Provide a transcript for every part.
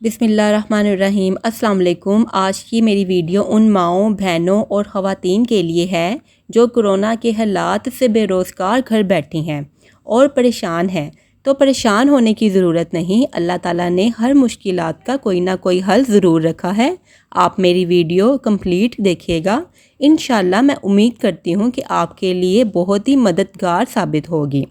बिस्मिल्लाहिर्रहमानिर्रहीम। अस्सलाम वालेकुम। आज की मेरी वीडियो उन माओं, बहनों और ख़वातीन के लिए है जो कोरोना के हालात से बेरोज़गार घर बैठी हैं और परेशान हैं। तो परेशान होने की ज़रूरत नहीं, अल्लाह ताला ने हर मुश्किलात का कोई ना कोई हल ज़रूर रखा है। आप मेरी वीडियो कंप्लीट देखिएगा, इंशाल्लाह मैं उम्मीद करती हूँ कि आपके लिए बहुत ही मददगार साबित होगी।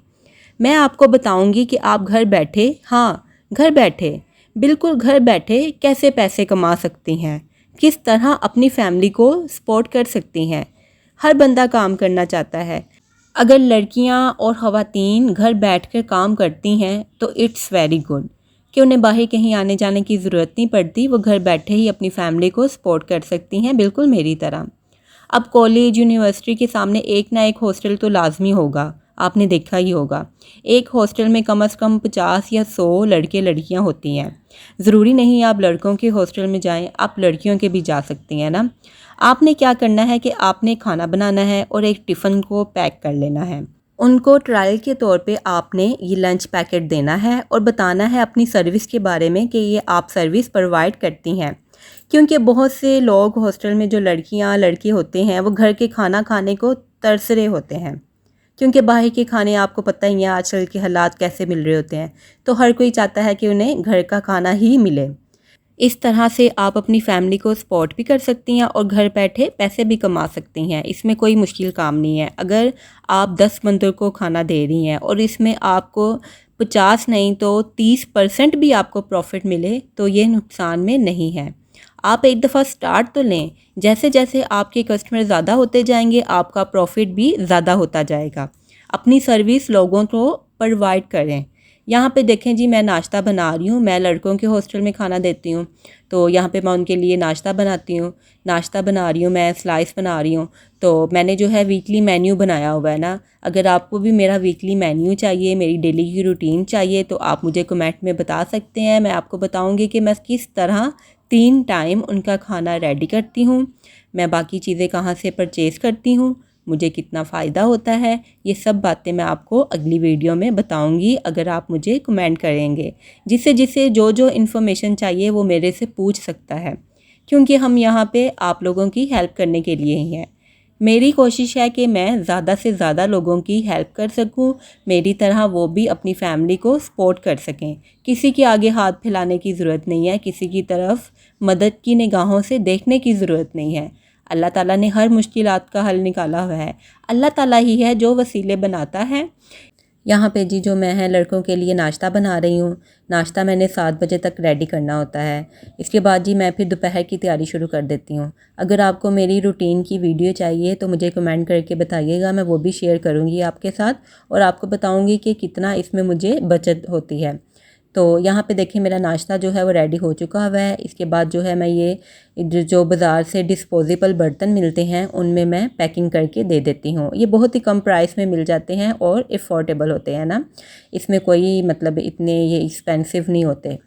मैं आपको बताऊँगी कि आप घर बैठे, हाँ घर बैठे, बिल्कुल घर बैठे कैसे पैसे कमा सकती हैं, किस तरह अपनी फैमिली को सपोर्ट कर सकती हैं। हर बंदा काम करना चाहता है। अगर लड़कियां और ख़वातीन घर बैठकर काम करती हैं तो इट्स वेरी गुड कि उन्हें बाहर कहीं आने जाने की ज़रूरत नहीं पड़ती, वो घर बैठे ही अपनी फैमिली को सपोर्ट कर सकती हैं, बिल्कुल मेरी तरह। अब कॉलेज यूनिवर्सिटी के सामने एक ना एक हॉस्टल तो लाजमी होगा, आपने देखा ही होगा। एक हॉस्टल में कम से कम 50 या 100 लड़के लड़कियां होती हैं। ज़रूरी नहीं आप लड़कों के हॉस्टल में जाएं, आप लड़कियों के भी जा सकती हैं ना। आपने क्या करना है कि आपने खाना बनाना है और एक टिफ़िन को पैक कर लेना है। उनको ट्रायल के तौर पे आपने ये लंच पैकेट देना है और बताना है अपनी सर्विस के बारे में कि ये आप सर्विस प्रोवाइड करती हैं। क्योंकि बहुत से लोग हॉस्टल में जो लड़कियां लड़के होते हैं वो घर के खाना खाने को तरस रहे होते हैं, क्योंकि बाहर के खाने आपको पता ही है आजकल के हालात कैसे मिल रहे होते हैं। तो हर कोई चाहता है कि उन्हें घर का खाना ही मिले। इस तरह से आप अपनी फैमिली को सपोर्ट भी कर सकती हैं और घर बैठे पैसे भी कमा सकती हैं। इसमें कोई मुश्किल काम नहीं है। अगर आप 10 बंदों को खाना दे रही हैं और इसमें आपको 50 नहीं तो 30% भी आपको प्रॉफिट मिले तो ये नुकसान में नहीं है। आप एक दफ़ा स्टार्ट तो लें, जैसे जैसे आपके कस्टमर ज़्यादा होते जाएंगे आपका प्रॉफिट भी ज़्यादा होता जाएगा। अपनी सर्विस लोगों को प्रोवाइड करें। यहाँ पे देखें जी, मैं नाश्ता बना रही हूँ, मैं लड़कों के हॉस्टल में खाना देती हूँ, तो यहाँ पे मैं उनके लिए नाश्ता बनाती हूँ। नाश्ता बना रही हूँ, मैं स्लाइस बना रही हूँ। तो मैंने जो है वीकली मेन्यू बनाया हुआ है ना। अगर आपको भी मेरा वीकली मेन्यू चाहिए, मेरी डेली की रूटीन चाहिए, तो आप मुझे कमेंट में बता सकते हैं। मैं आपको बताऊँगी कि मैं किस तरह 3 टाइम उनका खाना रेडी करती हूँ, मैं बाकी चीज़ें कहाँ से परचेज़ करती हूँ, मुझे कितना फ़ायदा होता है। ये सब बातें मैं आपको अगली वीडियो में बताऊंगी अगर आप मुझे कमेंट करेंगे। जिसे जिसे जो जो इन्फॉर्मेशन चाहिए वो मेरे से पूछ सकता है, क्योंकि हम यहाँ पे आप लोगों की हेल्प करने के लिए ही हैं। मेरी कोशिश है कि मैं ज़्यादा से ज़्यादा लोगों की हेल्प कर सकूं, मेरी तरह वो भी अपनी फैमिली को सपोर्ट कर सकें। किसी के आगे हाथ फैलाने की ज़रूरत नहीं है, किसी की तरफ मदद की निगाहों से देखने की ज़रूरत नहीं है। अल्लाह ताला ने हर मुश्किलात का हल निकाला हुआ है। अल्लाह ताला ही है जो वसीले बनाता है। यहाँ पे जी जो मैं है लड़कों के लिए नाश्ता बना रही हूँ। नाश्ता मैंने 7 बजे तक रेडी करना होता है। इसके बाद जी मैं फिर दोपहर की तैयारी शुरू कर देती हूँ। अगर आपको मेरी रूटीन की वीडियो चाहिए तो मुझे कमेंट करके बताइएगा, मैं वो भी शेयर करूँगी आपके साथ और आपको बताऊँगी कि कितना इसमें मुझे बचत होती है। तो यहाँ पे देखिए मेरा नाश्ता जो है वो रेडी हो चुका हुआ है। इसके बाद जो है मैं ये जो बाज़ार से डिस्पोजेबल बर्तन मिलते हैं उनमें मैं पैकिंग करके दे देती हूँ। ये बहुत ही कम प्राइस में मिल जाते हैं और अफोर्डेबल होते हैं ना, इसमें कोई मतलब इतने ये एक्सपेंसिव नहीं होते।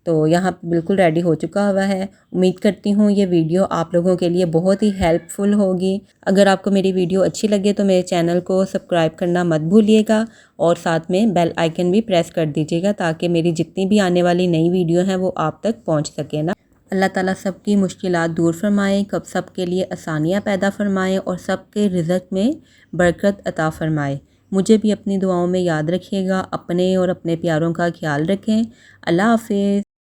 तो यहाँ बिल्कुल रेडी हो चुका हुआ है। उम्मीद करती हूँ ये वीडियो आप लोगों के लिए बहुत ही हेल्पफुल होगी। अगर आपको मेरी वीडियो अच्छी लगे तो मेरे चैनल को सब्सक्राइब करना मत भूलिएगा और साथ में बेल आइकन भी प्रेस कर दीजिएगा ताकि मेरी जितनी भी आने वाली नई वीडियो हैं वो आप तक पहुँच सके ना। अल्लाह ताला सबकी मुश्किलात दूर फरमाए, कब सबके लिए आसानियाँ पैदा फरमाए और सबके रिज़्क़ में बरकत अता फरमाए। मुझे भी अपनी दुआओं में याद रखिएगा। अपने और अपने प्यारों का ख्याल रखें। अल्लाह हाफ़िज़।